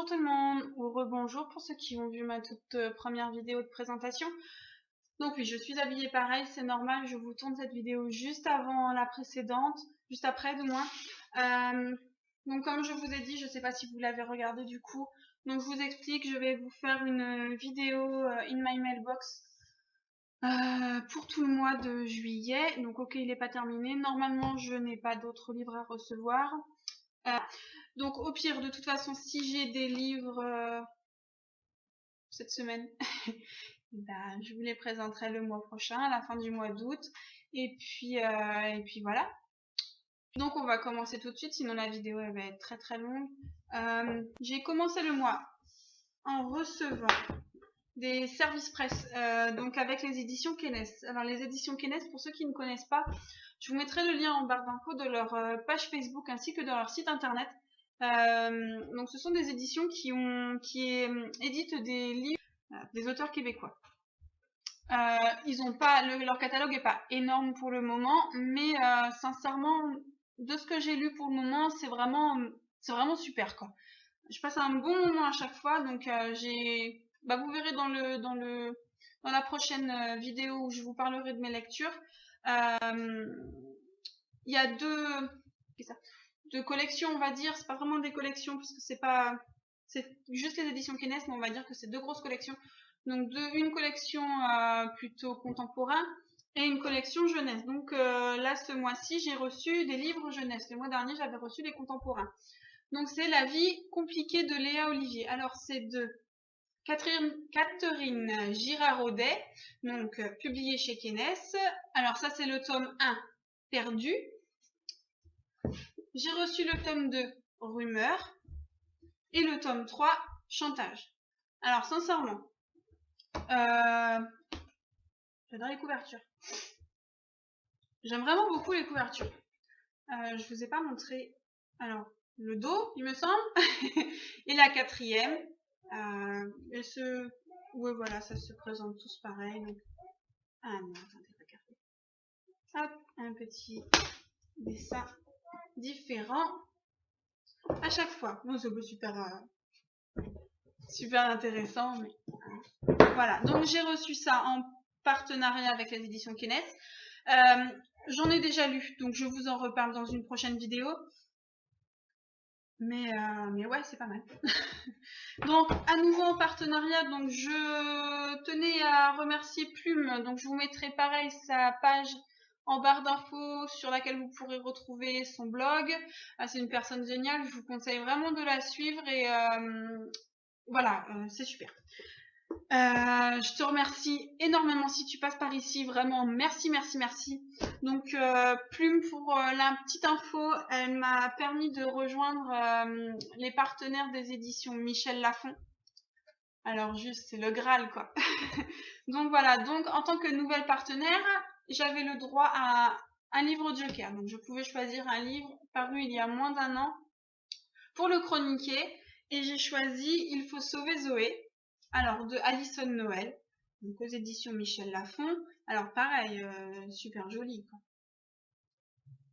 tout le monde, ou rebonjour pour ceux qui ont vu ma toute première vidéo de présentation. Donc oui, je suis habillée pareil, c'est normal, je vous tourne cette vidéo juste avant la précédente, juste après du moins. Donc comme je vous ai dit, je ne sais pas si vous l'avez regardé du coup, donc je vous explique, je vais vous faire une vidéo in my mailbox pour tout le mois de juillet. Donc ok, il n'est pas terminé, normalement je n'ai pas d'autres livres à recevoir. Donc au pire, de toute façon, si j'ai des livres cette semaine, ben, je vous les présenterai le mois prochain, à la fin du mois d'août. Et puis voilà. Donc on va commencer tout de suite, sinon la vidéo elle va être très très longue. J'ai commencé le mois en recevant des services presse, donc avec les éditions Kennes. Alors les éditions Kennes, pour ceux qui ne connaissent pas, je vous mettrai le lien en barre d'infos de leur page Facebook ainsi que de leur site internet. Donc ce sont des éditions qui éditent des livres des auteurs québécois. Ils ont pas leur catalogue est pas énorme pour le moment, mais sincèrement, de ce que j'ai lu pour le moment, c'est vraiment super quoi. Je passe un bon moment à chaque fois, donc vous verrez dans la prochaine vidéo où je vous parlerai de mes lectures. Il y a deux collections, on va dire. C'est pas vraiment des collections parce que c'est juste les éditions Kennes, mais on va dire que c'est deux grosses collections. Donc une collection plutôt contemporain et une collection jeunesse. Donc là, ce mois-ci, j'ai reçu des livres jeunesse. Le mois dernier, j'avais reçu des contemporains. Donc c'est La vie compliquée de Léa Olivier. Alors c'est de Catherine Girard-Audet, donc publié chez Kennes. Alors ça c'est le tome 1, Perdu. J'ai reçu le tome 2, Rumeur, et le tome 3, Chantage. Alors sincèrement, j'adore les couvertures. J'aime vraiment beaucoup les couvertures. Je vous ai pas montré. Alors le dos, il me semble, et la quatrième. Ouais, voilà, ça se présente tous pareil. Donc... Ah non, attendez, regardez. Hop, un petit dessin différent à chaque fois. Bon, c'est super intéressant, mais voilà. Donc j'ai reçu ça en partenariat avec les éditions Kennes. J'en ai déjà lu, donc je vous en reparle dans une prochaine vidéo. Mais ouais, c'est pas mal. Donc à nouveau en partenariat, donc je tenais à remercier Plume. Donc je vous mettrai pareil sa page en barre d'infos sur laquelle vous pourrez retrouver son blog. C'est une personne géniale, je vous conseille vraiment de la suivre et voilà, c'est super. Je te remercie énormément si tu passes par ici, vraiment merci. Donc Plume, pour la petite info, elle m'a permis de rejoindre les partenaires des éditions Michel Lafon. Alors juste, c'est le Graal quoi. Donc voilà, donc en tant que nouvelle partenaire, j'avais le droit à un livre Joker. Donc je pouvais choisir un livre paru il y a moins d'1 an pour le chroniquer, et j'ai choisi Il faut sauver Zoé. Alors, de Alison Noël, donc aux éditions Michel Lafon. Alors, pareil, super joli, quoi.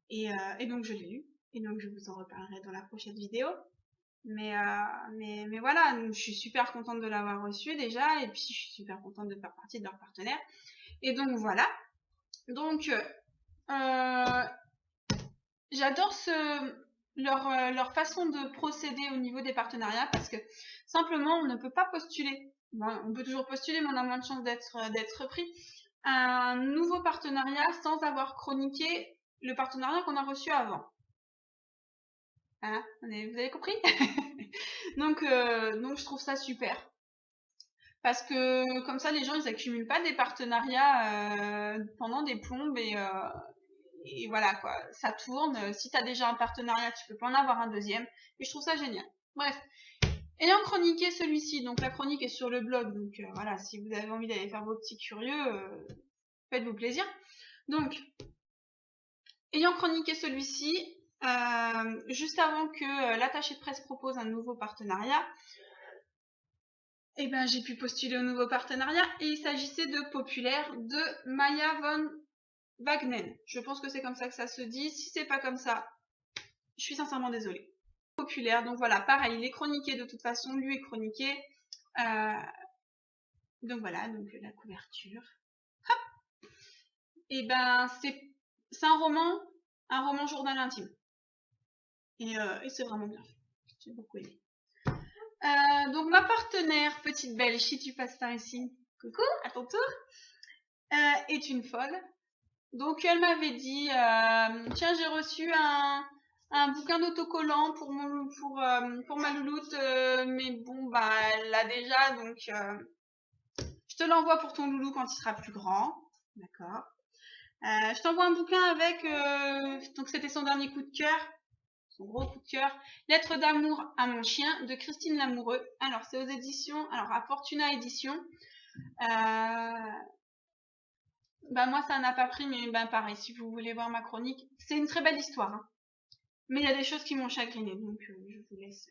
Et donc, je l'ai lu. Et donc, je vous en reparlerai dans la prochaine vidéo. Mais voilà, donc, je suis super contente de l'avoir reçu déjà. Et puis, je suis super contente de faire partie de leur partenaire. Et donc, voilà. Donc, j'adore leur façon de procéder au niveau des partenariats, parce que simplement on ne peut pas postuler, bon, on peut toujours postuler mais on a moins de chances d'être pris, un nouveau partenariat sans avoir chroniqué le partenariat qu'on a reçu avant. Hein, vous avez compris? Donc je trouve ça super, parce que comme ça les gens ils accumulent pas des partenariats pendant des plombes, et voilà quoi, ça tourne. Si tu as déjà un partenariat, tu peux pas en avoir un deuxième. Et je trouve ça génial. Bref, ayant chroniqué celui-ci, donc la chronique est sur le blog, donc voilà, si vous avez envie d'aller faire vos petits curieux, faites-vous plaisir. Donc, ayant chroniqué celui-ci, juste avant que l'attaché de presse propose un nouveau partenariat, et ben j'ai pu postuler au nouveau partenariat, et il s'agissait de Populaire de Maya von Wagner. Je pense que c'est comme ça que ça se dit. Si c'est pas comme ça, je suis sincèrement désolée. populaire. Donc voilà, pareil, il est chroniqué de toute façon, lui est chroniqué. Donc voilà, donc la couverture. Hop. Et ben c'est un roman journal intime. Et c'est vraiment bien fait. J'ai beaucoup aimé. Donc ma partenaire, petite belge, si tu passes par ici, coucou, à ton tour, est une folle. Donc elle m'avait dit, tiens, j'ai reçu un bouquin d'autocollant pour ma louloute, mais bon, bah elle l'a déjà, donc je te l'envoie pour ton loulou quand il sera plus grand. D'accord. Je t'envoie un bouquin avec, donc c'était son dernier coup de cœur, son gros coup de cœur, Lettre d'amour à mon chien de Christine Lamoureux. Alors c'est aux éditions, alors à Fortuna Éditions. Bah moi ça n'a pas pris, mais ben pareil, si vous voulez voir ma chronique, c'est une très belle histoire. Hein. Mais il y a des choses qui m'ont chagriné, donc je vous laisse.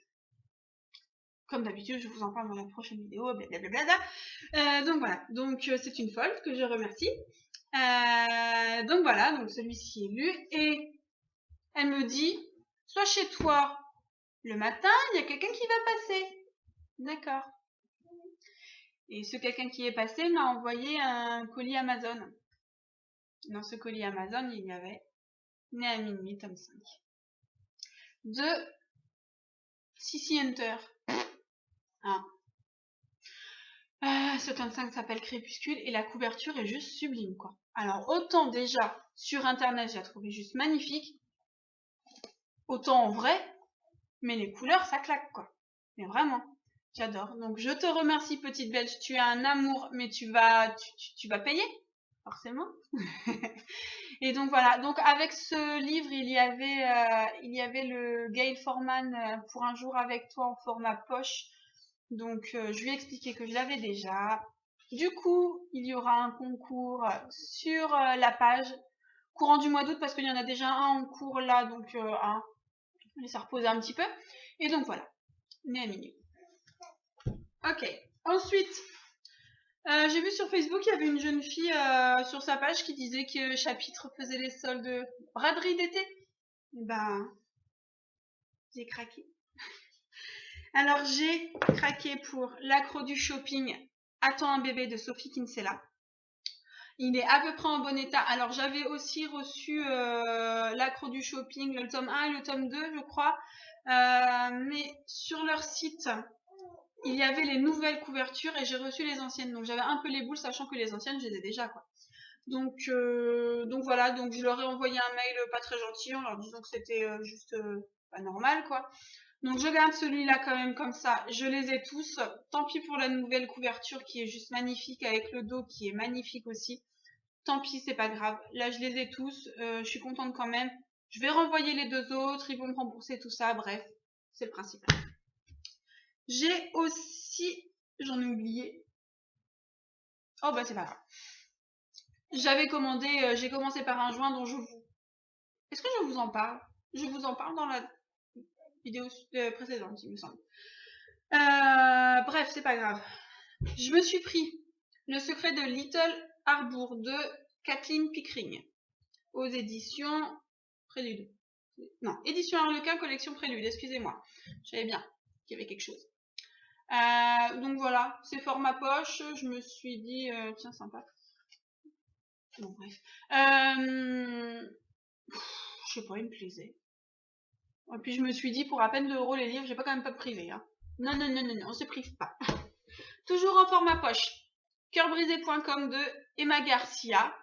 Comme d'habitude, je vous en parle dans la prochaine vidéo, blablabla. Donc voilà, donc c'est une folle que je remercie. Donc voilà, donc celui-ci est lu et elle me dit, sois chez toi le matin, il y a quelqu'un qui va passer. D'accord. Et ce quelqu'un qui est passé m'a envoyé un colis Amazon. Dans ce colis Amazon, il y avait Né à minuit, tome 5. De Sissi Hunter. Hein. Ce tome 5 s'appelle Crépuscule et la couverture est juste sublime, quoi. Alors, autant déjà, sur internet, j'ai trouvé juste magnifique. Autant en vrai, mais les couleurs, ça claque, quoi. Mais vraiment, j'adore. Donc, je te remercie, petite belge. Tu as un amour, mais tu vas payer, forcément. Et donc voilà, donc avec ce livre, il y avait le Gail Forman pour un jour avec toi en format poche. Donc je lui ai expliqué que je l'avais déjà. Du coup, il y aura un concours sur la page courant du mois d'août parce qu'il y en a déjà un en cours là, donc je vais laisser reposer un petit peu. Et donc voilà, Né à minuit. Ok, ensuite... j'ai vu sur Facebook, il y avait une jeune fille sur sa page qui disait que Chapitre faisait les soldes braderie d'été. Ben, j'ai craqué. Alors, j'ai craqué pour L'accro du shopping, Attends un bébé de Sophie Kinsella. Il est à peu près en bon état. Alors, j'avais aussi reçu L'accro du shopping, le tome 1 et le tome 2, je crois. Mais sur leur site... il y avait les nouvelles couvertures et j'ai reçu les anciennes. Donc j'avais un peu les boules, sachant que les anciennes, je les ai déjà, quoi. Donc voilà, donc je leur ai envoyé un mail pas très gentil en leur disant que c'était juste pas normal, quoi. Donc je garde celui-là quand même comme ça. Je les ai tous. Tant pis pour la nouvelle couverture qui est juste magnifique avec le dos qui est magnifique aussi. Tant pis, c'est pas grave. Là, je les ai tous. Je suis contente quand même. Je vais renvoyer les deux autres. Ils vont me rembourser tout ça. Bref, c'est le principal. J'ai aussi... j'en ai oublié. Oh bah c'est pas grave. J'avais commandé... j'ai commencé par un joint dont je vous... est-ce que je vous en parle? Je vous en parle dans la vidéo précédente, il me semble. Bref, c'est pas grave. Je me suis pris Le secret de Little Harbour de Kathleen Pickering aux éditions Prélude. Non, édition Harlequin, collection Prélude, excusez-moi. Je savais bien qu'il y avait quelque chose. Donc voilà, c'est format poche. Je me suis dit, tiens, sympa. Bon, bref. Je sais pas, il me plaisait. Et puis je me suis dit, pour à peine 2 € les livres, j'ai pas quand même pas privé. Hein. Non, non, non, non, non, on se prive pas. Toujours en format poche. Cœurbrisé.com de Emma Garcia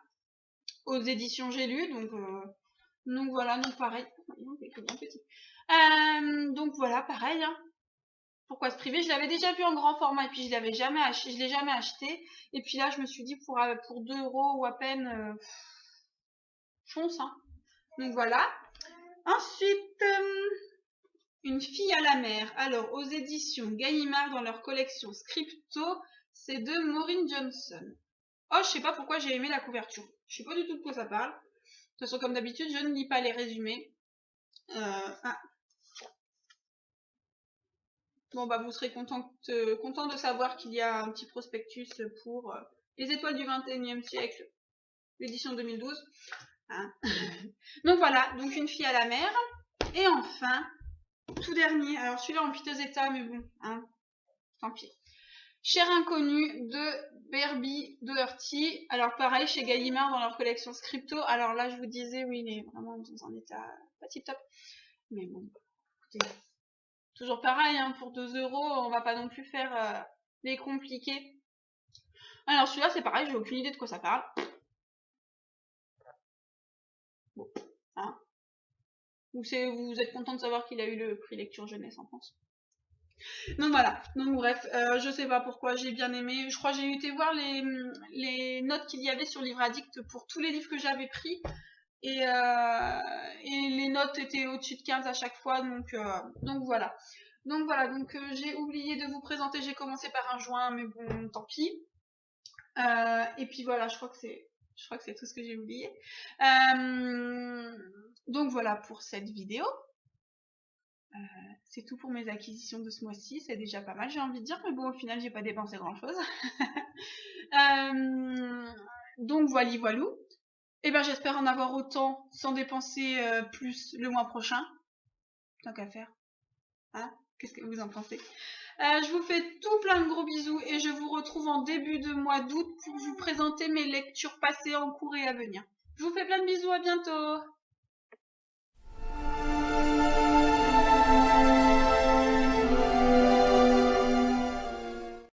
aux éditions J'ai lu. Donc voilà, donc pareil. Donc voilà, pareil. Hein. Pourquoi se priver? Je l'avais déjà vu en grand format et puis je l'ai jamais acheté. Et puis là, je me suis dit pour 2 € ou à peine, fonce. Hein. Donc voilà. Ensuite, Une fille à la mer. Alors, aux éditions Gallimard dans leur collection Scripto, c'est de Maureen Johnson. Oh, je sais pas pourquoi j'ai aimé la couverture. Je sais pas du tout de quoi ça parle. De toute façon, comme d'habitude, je ne lis pas les résumés. Bon, bah, vous serez content de savoir qu'il y a un petit prospectus pour Les étoiles du 21e siècle, l'édition 2012. Hein. Donc voilà, donc Une fille à la mer. Et enfin, tout dernier. Alors celui-là en piteux état, mais bon, hein, tant pis. Cher Inconnu de Barbie Doherty. Alors pareil, chez Gallimard dans leur collection Scripto. Alors là, je vous disais, oui, il est vraiment dans un état pas tip top. Mais bon, écoutez, toujours pareil, hein, pour 2 €, on va pas non plus faire les compliqués. Alors celui-là, c'est pareil, j'ai aucune idée de quoi ça parle. Bon, hein. Vous êtes content de savoir qu'il a eu le prix lecture jeunesse en France. Donc voilà, donc bref, je sais pas pourquoi j'ai bien aimé. Je crois que j'ai été voir les notes qu'il y avait sur Livre Addict pour tous les livres que j'avais pris. Et les notes étaient au-dessus de 15 à chaque fois, donc voilà. Donc voilà, donc j'ai oublié de vous présenter, j'ai commencé par un joint, mais bon, tant pis. Et puis voilà, je crois que c'est tout ce que j'ai oublié. Donc voilà pour cette vidéo. C'est tout pour mes acquisitions de ce mois-ci, c'est déjà pas mal, j'ai envie de dire, mais bon, au final, j'ai pas dépensé grand-chose. Donc voilà, voilou. Et ben j'espère en avoir autant sans dépenser plus le mois prochain. Tant qu'à faire. Hein? Qu'est-ce que vous en pensez? Je vous fais tout plein de gros bisous et je vous retrouve en début de mois d'août pour vous présenter mes lectures passées, en cours et à venir. Je vous fais plein de bisous, à bientôt!